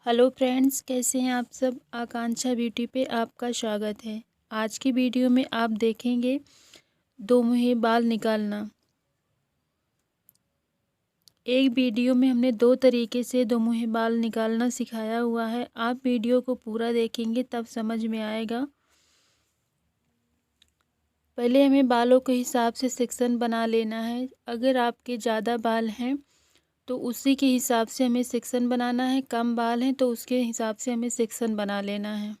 Hello friends, कैसे हैं आप सब। आकांक्षा ब्यूटी पे आपका स्वागत है। आज की वीडियो में आप देखेंगे दो मुहे बाल निकालना। एक वीडियो में हमने दो तरीके से दो मुहे बाल निकालना सिखाया हुआ है। आप वीडियो को पूरा देखेंगे तब समझ में आएगा। पहले हमें बालों के हिसाब से सेक्शन बना लेना है। अगर आपके ज़्यादा बाल हैं तो उसी के हिसाब से हमें सेक्शन बनाना है, कम बाल हैं तो उसके हिसाब से हमें सेक्शन बना लेना है।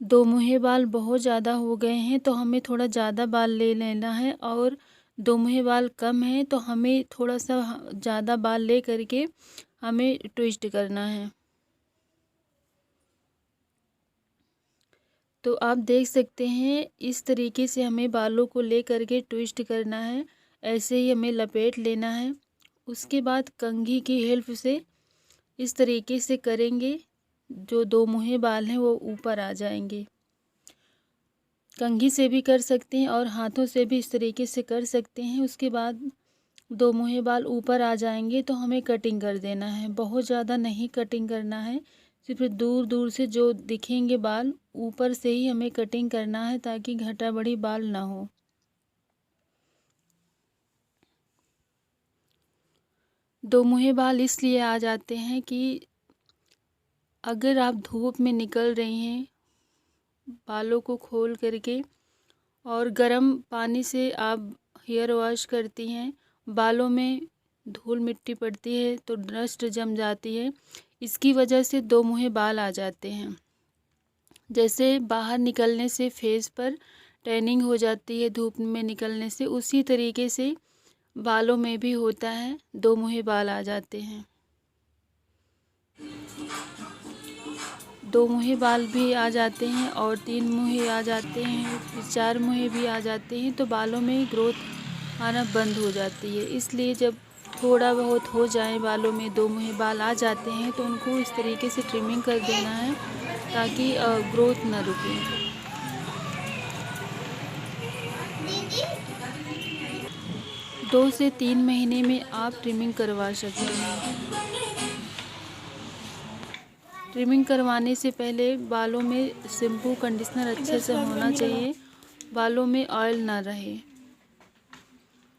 दो मुहे बाल बहुत ज़्यादा हो गए हैं तो हमें थोड़ा ज़्यादा बाल ले लेना है, और दो मुहे बाल कम हैं तो हमें थोड़ा सा ज़्यादा बाल ले करके हमें ट्विस्ट करना है। तो आप देख सकते हैं इस तरीके से हमें बालों को ले करके ट्विस्ट करना है। ऐसे ही हमें लपेट लेना है। उसके बाद कंघी की हेल्प से इस तरीके से करेंगे, जो दो मुहे बाल हैं वो ऊपर आ जाएंगे। कंघी से भी कर सकते हैं और हाथों से भी इस तरीके से कर सकते हैं। उसके बाद दो मुहे बाल ऊपर आ जाएंगे तो हमें कटिंग कर देना है। बहुत ज़्यादा नहीं कटिंग करना है, सिर्फ दूर दूर से जो दिखेंगे बाल ऊपर से ही हमें कटिंग करना है, ताकि घटा बढ़ी बाल ना हो। दो मुहे बाल इसलिए आ जाते हैं कि अगर आप धूप में निकल रही हैं, बालों को खोल करके और गर्म पानी से आप हेयर वॉश करती हैं, बालों में धूल मिट्टी पड़ती है तो डस्ट जम जाती है। इसकी वजह से दो मुहे बाल आ जाते हैं। जैसे बाहर निकलने से फेस पर टैनिंग हो जाती है धूप में निकलने से, उसी तरीके से बालों में भी होता है, दो मुहे बाल आ जाते हैं। दो मुहे बाल भी आ जाते हैं और तीन मुहे आ जाते हैं, फिर चार मुहे भी आ जाते हैं, तो बालों में ग्रोथ आना बंद हो जाती है। इसलिए जब थोड़ा बहुत हो जाए बालों में दो मुहे बाल आ जाते हैं तो उनको इस तरीके से ट्रिमिंग कर देना है, ताकि ग्रोथ ना रुके। 2 से 3 महीने में आप ट्रिमिंग करवा सकते हैं। ट्रिमिंग करवाने से पहले बालों में शैम्पू कंडीशनर अच्छे से होना चाहिए, बालों में ऑयल ना रहे।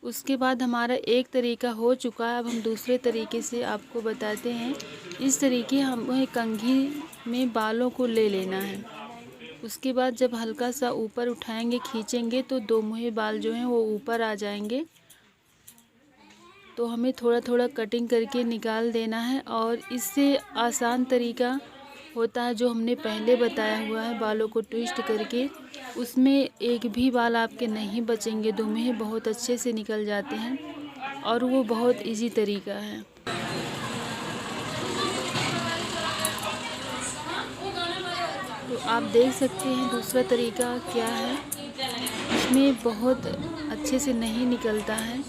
उसके बाद हमारा एक तरीका हो चुका है, अब हम दूसरे तरीके से आपको बताते हैं। इस तरीके हमें कंघी में बालों को ले लेना है। उसके बाद जब हल्का सा ऊपर उठाएंगे, खींचेंगे तो दो मुहे बाल जो हैं वो ऊपर आ जाएंगे। तो हमें थोड़ा थोड़ा कटिंग करके निकाल देना है। और इससे आसान तरीका होता है जो हमने पहले बताया हुआ है, बालों को ट्विस्ट करके, उसमें एक भी बाल आपके नहीं बचेंगे। दो मुहे बहुत अच्छे से निकल जाते हैं और वो बहुत इजी तरीका है। तो आप देख सकते हैं दूसरा तरीका क्या है, इसमें बहुत अच्छे से नहीं निकलता है।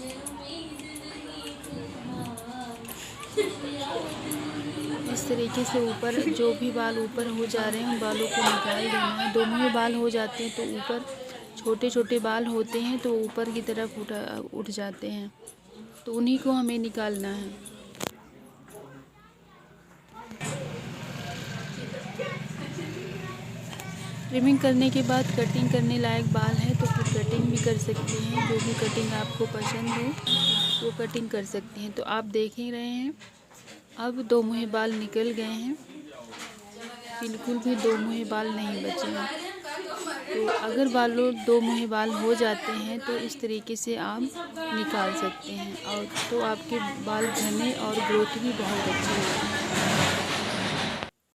इस तरीके से ऊपर जो भी बाल ऊपर हो जा रहे हैं उन बालों को निकाल देना है। दो मुहे बाल हो जाते हैं तो ऊपर छोटे छोटे बाल होते हैं तो ऊपर की तरफ उठ जाते हैं, तो उन्हीं को हमें निकालना है। ट्रिमिंग करने के बाद कटिंग करने लायक बाल है तो फिर कटिंग भी कर सकते हैं। जो भी कटिंग आपको पसंद हो वो कटिंग कर सकते हैं। तो आप देख ही रहे हैं अब दो मुहे बाल निकल गए हैं, बिल्कुल भी दो मुहे बाल नहीं बचे हैं। तो अगर बालों दो मुहे बाल हो जाते हैं तो इस तरीके से आप निकाल सकते हैं, और तो आपके बाल घने और ग्रोथ भी बहुत अच्छी होती है।